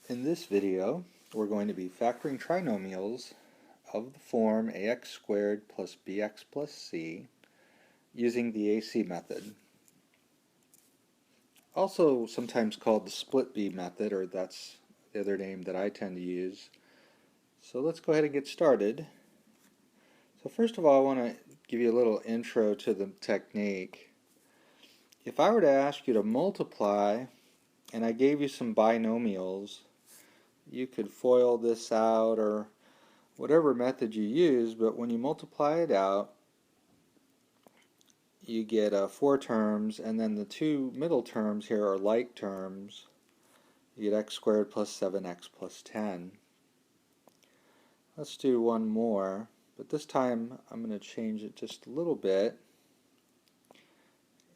In this video, we're going to be factoring trinomials of the form ax squared plus bx plus c using the AC method. Also sometimes called the split b method, or that's the other name that I tend to use. So let's go ahead and get started. So first of all, I want to give you a little intro to the technique. If I were to ask you to multiply and I gave you some binomials, you could FOIL this out or whatever method you use, but when you multiply it out, you get 4 terms, and then the two middle terms here are like terms. You get x squared plus 7x plus 10. Let's do one more, but this time I'm going to change it just a little bit.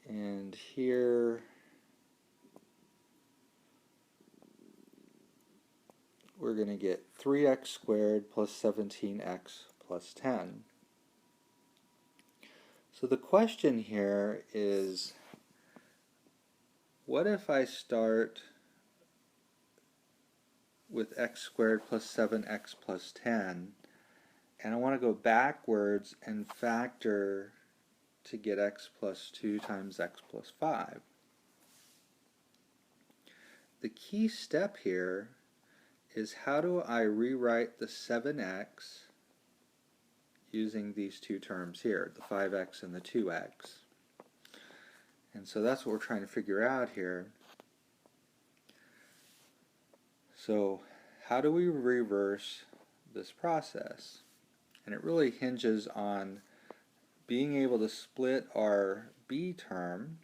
And here we're going to get 3x squared plus 17x plus 10. So the question here is, what if I start with x squared plus 7x plus 10, and I want to go backwards and factor to get x plus 2 times x plus 5. The key step here is, how do I rewrite the 7x using these two terms here, the 5x and the 2x? And so that's what we're trying to figure out here. So how do we reverse this process? And it really hinges on being able to split our b term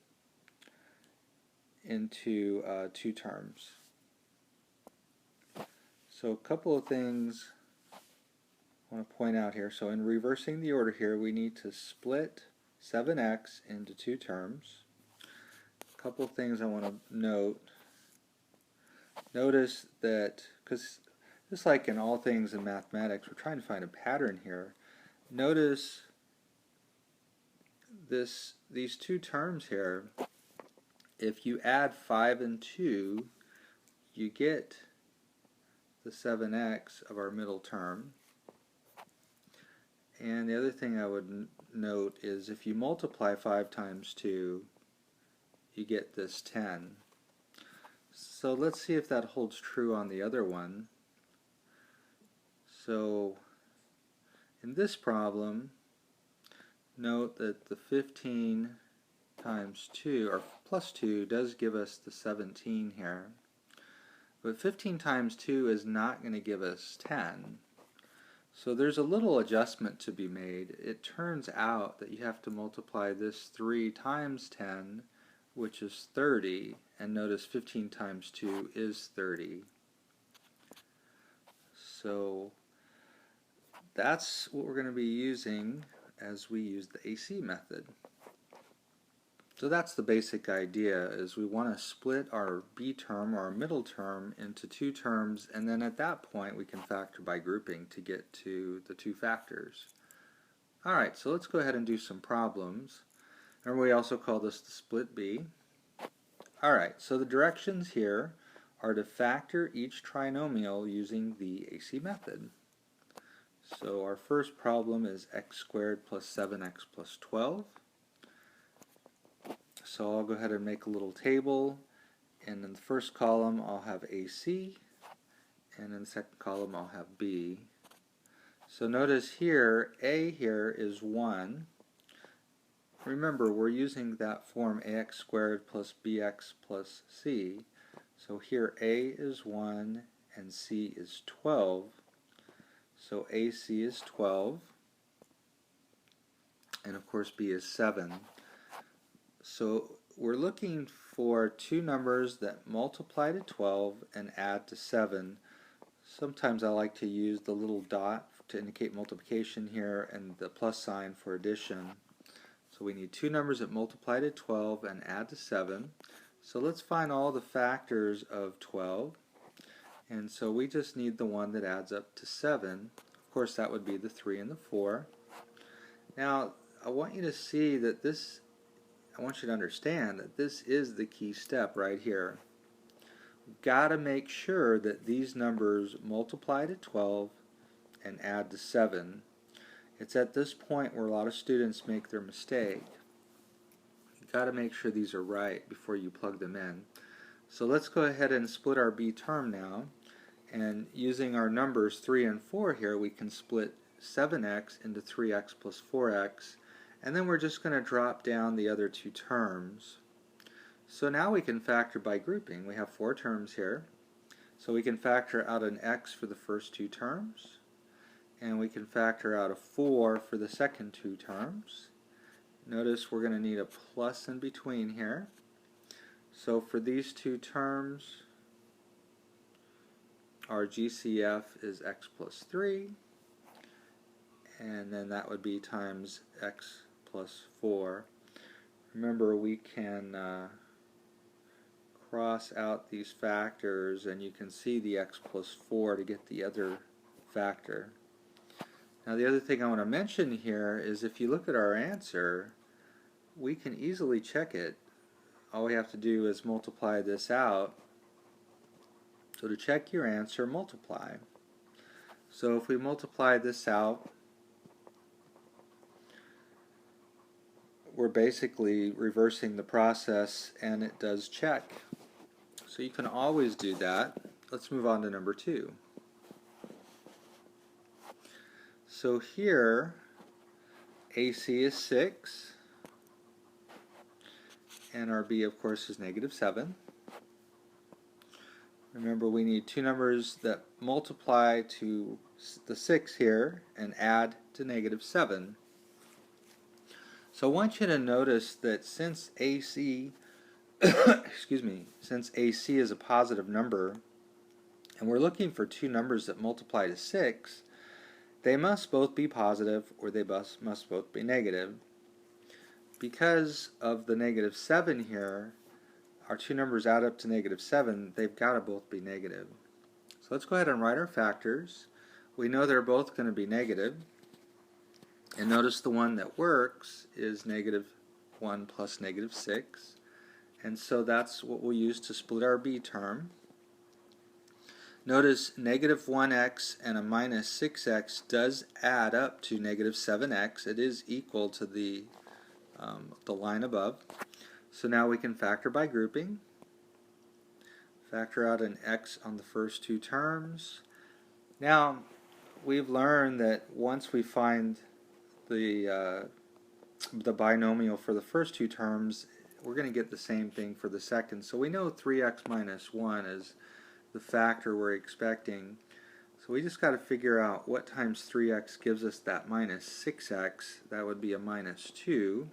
into two terms. So a couple of things I want to point out here. So in reversing the order here, we need to split 7x into two terms. A couple of things I want to note. Notice that, because just like in all things in mathematics, we're trying to find a pattern here. Notice these two terms here. If you add 5 and 2, you get the 7x of our middle term. And the other thing I would note is, if you multiply 5 times 2, you get this 10. So let's see if that holds true on the other one. So in this problem, note that the 15 times 2, or plus 2, does give us the 17 here. But 15 times 2 is not going to give us 10. So there's a little adjustment to be made. It turns out that you have to multiply this 3 times 10, which is 30, and notice 15 times 2 is 30. So that's what we're going to be using as we use the AC method. So that's the basic idea, is we want to split our b term, or our middle term, into two terms, and then at that point we can factor by grouping to get to the two factors. Alright, so let's go ahead and do some problems. Remember, we also call this the split b. Alright, so the directions here are to factor each trinomial using the AC method. So our first problem is x squared plus 7x plus 12. So I'll go ahead and make a little table, and in the first column I'll have AC, and in the second column I'll have B. So notice here, A here is 1. Remember, we're using that form ax squared plus bx plus c. So here A is 1 and C is 12. So AC is 12, and of course B is 7. So we're looking for two numbers that multiply to 12 and add to 7. Sometimes I like to use the little dot to indicate multiplication here and the plus sign for addition. So we need two numbers that multiply to 12 and add to 7. So let's find all the factors of 12. And so we just need the one that adds up to 7. Of course, that would be the 3 and the 4. Now, I want you to see that I want you to understand that this is the key step right here. got to make sure that these numbers multiply to 12 and add to 7. It's at this point where a lot of students make their mistake. You've got to make sure these are right before you plug them in. So let's go ahead and split our b term now. And using our numbers 3 and 4 here, we can split 7x into 3x plus 4x. And then we're just going to drop down the other two terms. So now we can factor by grouping. We have 4 terms here. So we can factor out an x for the first 2 terms. And we can factor out a 4 for the second 2 terms. Notice we're going to need a plus in between here. So for these 2 terms, our GCF is x plus 3, and then that would be times x plus 4. Remember, we can cross out these factors, and you can see the x plus 4 to get the other factor. Now the other thing I want to mention here is if you look at our answer, we can easily check it. All we have to do is multiply this out. So to check your answer, multiply. So if we multiply this out, we're basically reversing the process, and it does check. So you can always do that. Let's move on to number 2. So here, AC is 6, and our B, of course, is -7. Remember, we need 2 numbers that multiply to the 6 here and add to -7. So I want you to notice that since AC since AC is a positive number, and we're looking for 2 numbers that multiply to 6, they must both be positive or they must both be negative. Because of the -7 here, our 2 numbers add up to -7, they've got to both be negative. So let's go ahead and write our factors. We know they're both going to be negative. And notice the one that works is -1 plus -6. And so that's what we'll use to split our b term. Notice -1x and a -6x does add up to -7x. It is equal to the line above. So now we can factor by grouping. Factor out an x on the first 2 terms. Now, we've learned that once we find the binomial for the first 2 terms, we're going to get the same thing for the second. So we know 3x minus 1 is the factor we're expecting. So we just got to figure out what times 3x gives us that -6x. That would be a -2.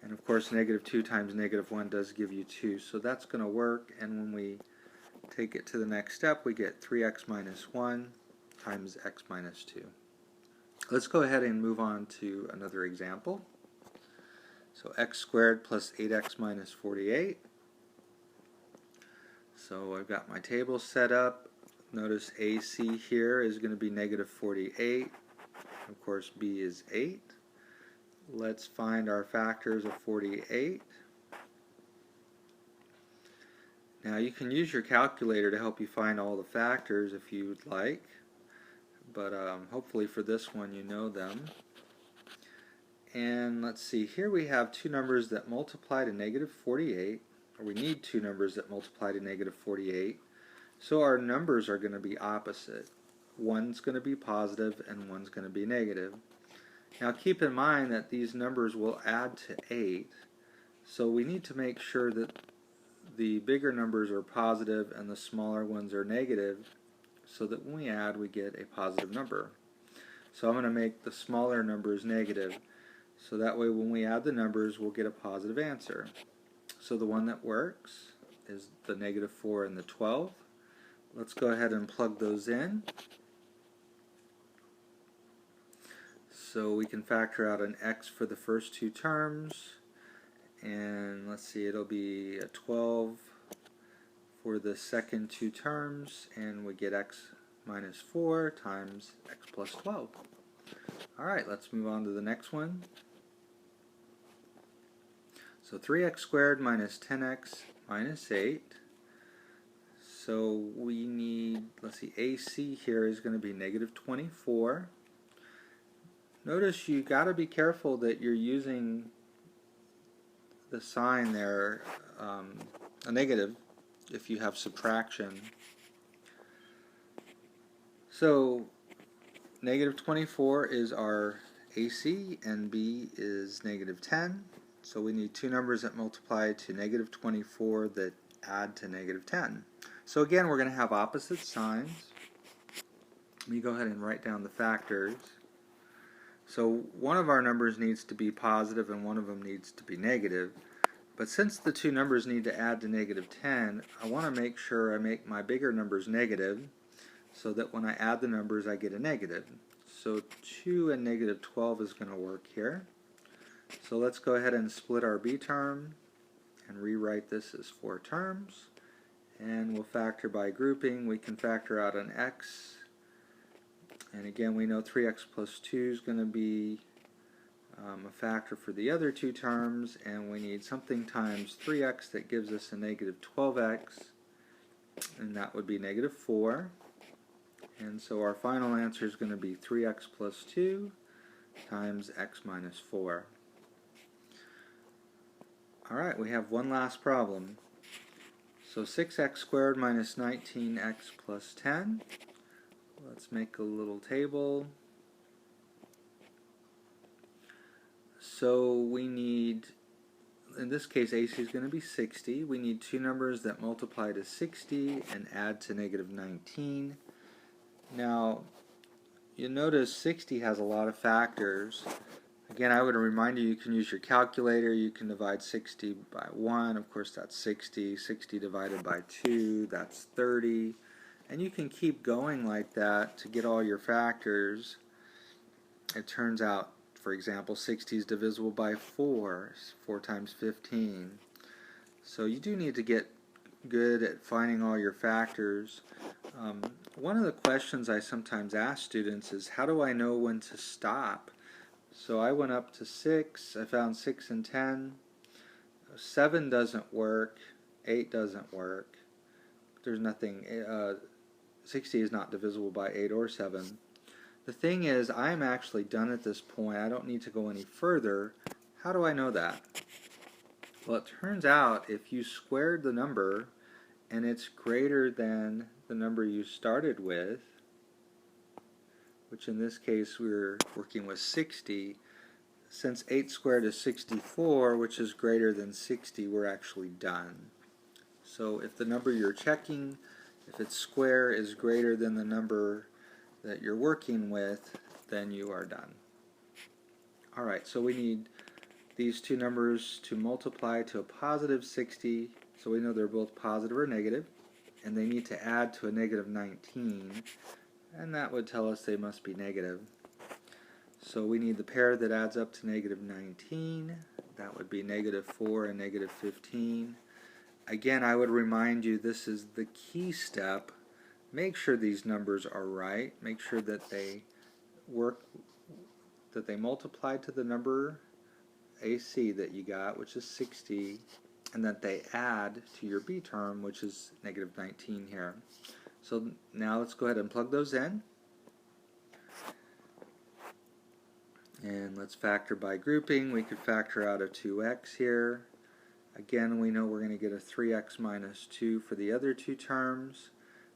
And of course, -2 times -1 does give you 2. So that's going to work. And when we take it to the next step, we get 3x minus 1 times x minus 2. Let's go ahead and move on to another example. So x squared plus 8x minus 48. So I've got my table set up. Notice AC here is going to be -48. Of course, B is 8. Let's find our factors of 48. Now you can use your calculator to help you find all the factors if you'd like, but hopefully for this one you know them. And let's see, here we have 2 numbers that multiply to -48, or we need 2 numbers that multiply to -48, so our numbers are going to be opposite. One's going to be positive and one's going to be negative. Now keep in mind that these numbers will add to 8, so we need to make sure that the bigger numbers are positive and the smaller ones are negative, so that when we add we get a positive number. So I'm going to make the smaller numbers negative, so that way when we add the numbers we'll get a positive answer. So the one that works is the -4 and the 12. Let's go ahead and plug those in. So we can factor out an x for the first 2 terms, and let's see, it'll be a 12 for the second 2 terms, and we get x minus 4 times x plus 12. Alright, let's move on to the next one. So 3x squared minus 10x minus 8. So we need, let's see, AC here is going to be negative 24. Notice you got to be careful that you're using the sign there, a negative, if you have subtraction. So negative 24 is our AC and B is negative 10. So we need two numbers that multiply to negative 24 that add to negative 10. So again, we're going to have opposite signs. Let me go ahead and write down the factors. So one of our numbers needs to be positive and one of them needs to be negative. But since the two numbers need to add to negative 10, I want to make sure I make my bigger numbers negative so that when I add the numbers I get a negative. So 2 and negative 12 is going to work here. So let's go ahead and split our B term and rewrite this as 4 terms. And we'll factor by grouping. We can factor out an x. And again, we know 3x plus 2 is going to be a factor for the other two terms, and we need something times 3x that gives us a negative 12x, and that would be negative 4. And so our final answer is going to be 3x plus 2 times x minus 4. Alright, we have one last problem. So 6x squared minus 19x plus 10. Let's make a little table. So we need, in this case, AC is going to be 60. We need two numbers that multiply to 60 and add to negative 19. Now, you notice 60 has a lot of factors. Again, I would remind you, you can use your calculator. You can divide 60 by 1. Of course, that's 60. 60 divided by 2, that's 30. And you can keep going like that to get all your factors. It turns out, for example, 60 is divisible by 4. 4 times 15. So you do need to get good at finding all your factors. One of the questions I sometimes ask students is, how do I know when to stop? So I went up to 6. I found 6 and 10. 7 doesn't work. 8 doesn't work. There's nothing. 60 is not divisible by 8 or 7. The thing is, I'm actually done at this point. I don't need to go any further. How do I know that? Well, it turns out if you squared the number and it's greater than the number you started with, which in this case we're working with 60, since 8 squared is 64, which is greater than 60, we're actually done. So if the number you're checking, if its square is greater than the number that you're working with, then you are done. Alright, so we need these two numbers to multiply to a positive 60, so we know they're both positive or negative, and they need to add to a negative 19, and that would tell us they must be negative. So we need the pair that adds up to negative 19, that would be negative 4 and negative 15. Again, I would remind you, this is the key step. Make sure these numbers are right. Make sure that they work, that they multiply to the number AC that you got, which is 60, and that they add to your B term, which is negative 19 here. So now let's go ahead and plug those in. And let's factor by grouping. We could factor out a 2x here. Again, we know we're going to get a 3x minus 2 for the other two terms.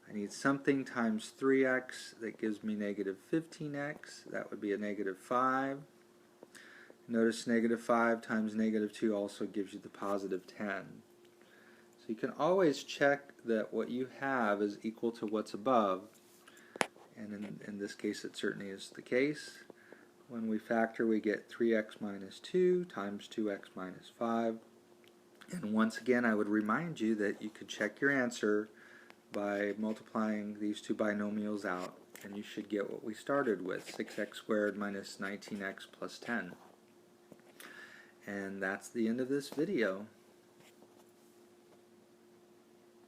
I need something times 3x that gives me negative 15x. That would be a negative 5. Notice negative 5 times negative 2 also gives you the positive 10. So you can always check that what you have is equal to what's above. And in this case it certainly is the case. When we factor, we get 3x minus 2 times 2x minus 5. And once again, I would remind you that you could check your answer by multiplying these two binomials out, and you should get what we started with, 6x squared minus 19x plus 10. And that's the end of this video.